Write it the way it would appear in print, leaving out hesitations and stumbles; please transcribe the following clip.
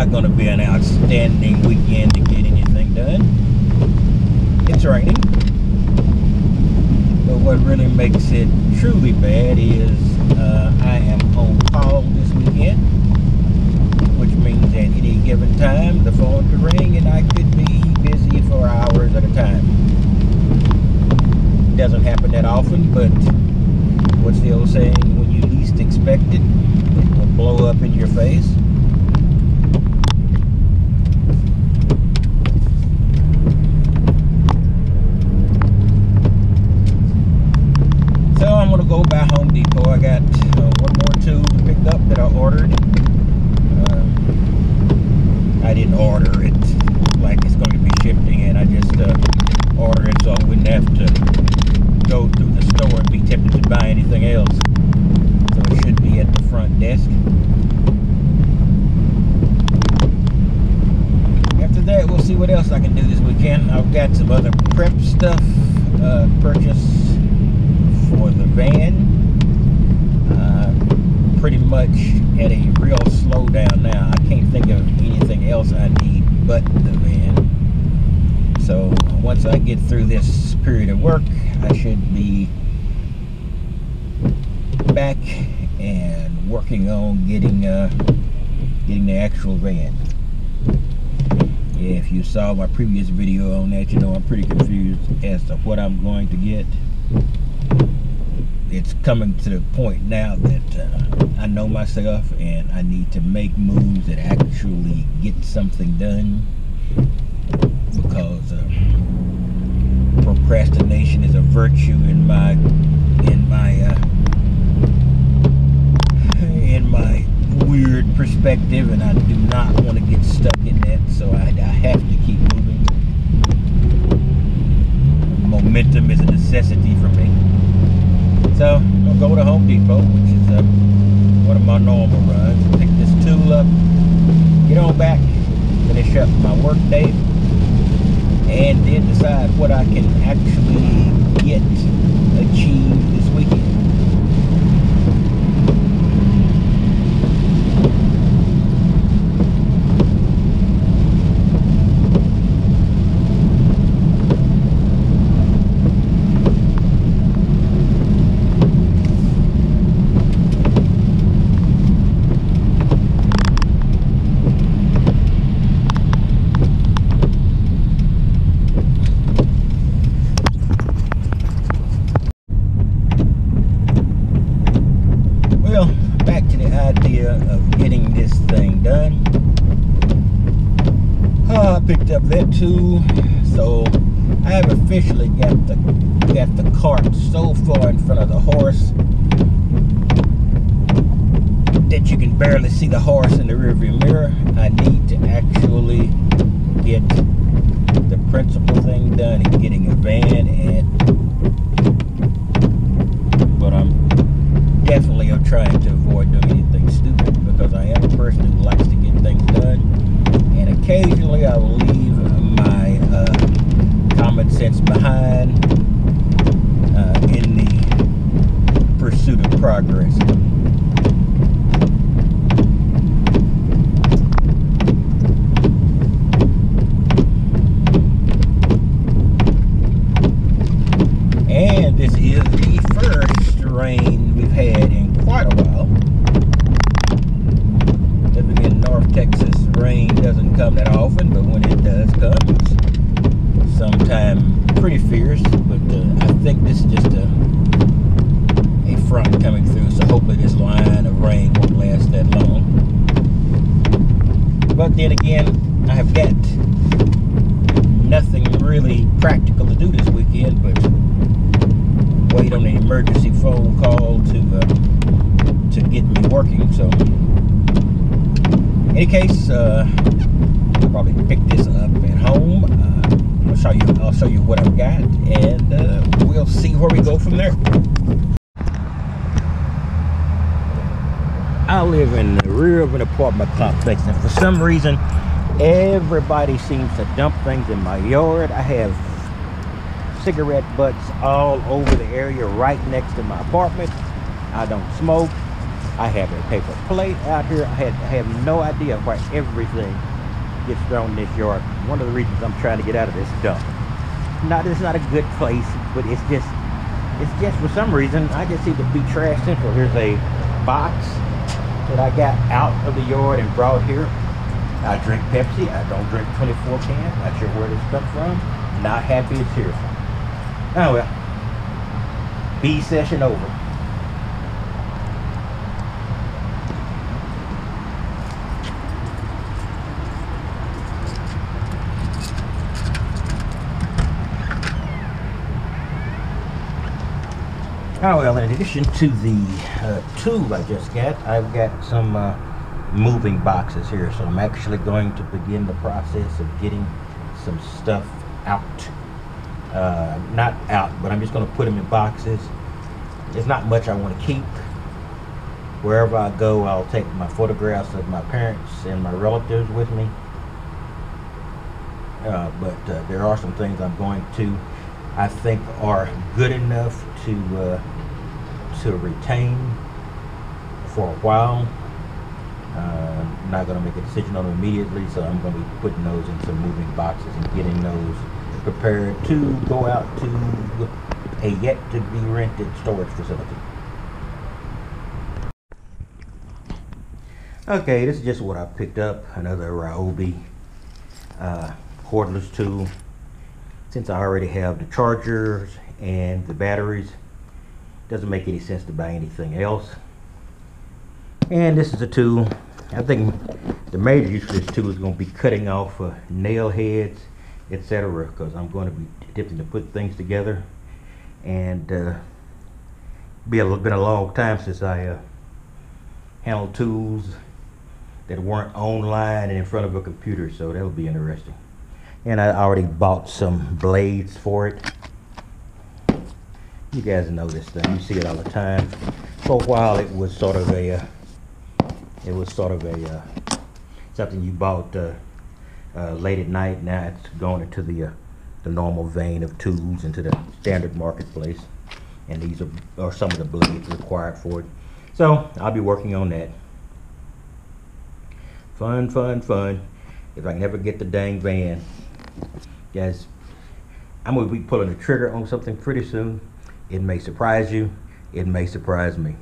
not going to be an outstanding weekend to get anything done. It's raining. But what really makes it truly bad is I am on call this weekend, which means at any given time the phone could ring and I could be busy for hours at a time. It doesn't happen that often, but what's the old saying? When you least expect it, it will blow up in your face. So I'm going to go by Home Depot. I got one more tool picked up that I ordered. I didn't order it like it's going to be shipped in. I just ordered it so I wouldn't have to go through the store and be tempted to buy anything else. So it should be at the front desk. After that, we'll see what else I can do this weekend. I've got some other prep stuff purchased for the van. Pretty much at a real slowdown now. I can't think of anything else I need but the van. So once I get through this period of work, I should be back and working on getting the actual van. Yeah, if you saw my previous video on that, you know I'm pretty confused as to what I'm going to get. It's coming to the point now that I know myself and I need to make moves that actually get something done, because procrastination is a virtue in my weird perspective, and I do not want to get stuck in that, so I have to keep moving. Momentum is a necessity for me. So I'm going to go to Home Depot, which is one of my normal runs. Pick this tool up, get on back, finish up my work day, and then decide what I can actually achieve this weekend. Back to the idea of getting this thing done. I picked up that tool, so I have officially got the cart so far in front of the horse that you can barely see the horse in the rearview mirror. I need to actually get the principal thing done in getting a van, but I'm definitely trying to avoid doing anything stupid, because I am a person who likes to get things done, and occasionally I will leave my common sense behind in the pursuit of progress. And this is the first rain we've had in quite a while. Living in North Texas, rain doesn't come that often, but when it does come, it's sometimes pretty fierce. But I think this is just a front coming through, so hopefully this line of rain won't last that long. But then again, I have got nothing really practical to do this weekend but wait on an emergency phone call to get me working. So in any case, I'll probably pick this up at home. I'll show you what I've got, and we'll see where we go from there. I live in the rear of an apartment complex, and for some reason everybody seems to dump things in my yard. I have cigarette butts all over the area right next to my apartment. I don't smoke. I have a paper plate out here. I have no idea why everything gets thrown in this yard. One of the reasons I'm trying to get out of this dump. Not, it's not a good place, but it's just for some reason, I just seem to be trash central. Here's a box that I got out of the yard and brought here. I drink Pepsi. I don't drink 24 cans. Not sure where this comes from. Not happy it's here. Oh well. B session over. Oh well, in addition to the tool I just got, I've got some moving boxes here. So I'm actually going to begin the process of getting some stuff out. Not out, but I'm just going to put them in boxes. There's not much I want to keep. Wherever I go, I'll take my photographs of my parents and my relatives with me. But there are some things I'm going to, I think, are good enough to retain for a while. I'm not going to make a decision on them immediately, so I'm going to be putting those in some moving boxes and getting those prepared to go out to a yet to be rented storage facility. Okay, this is just what I picked up. Another Ryobi cordless tool. Since I already have the chargers and the batteries, doesn't make any sense to buy anything else. And this is a tool. I think the major use for this tool is going to be cutting off nail heads, etc., because I'm going to be attempting to put things together. And been a long time since I handled tools that weren't online and in front of a computer, so that'll be interesting. And I already bought some blades for it. You guys know this thing. You see it all the time. For a while, it was sort of a something you bought late at night. Now it's going into the normal vein of tools, into the standard marketplace. And these are some of the blades required for it. So I'll be working on that. Fun, fun, fun. If I can ever get the dang van. Guys, I'm going to be pulling the trigger on something pretty soon. It may surprise you. It may surprise me.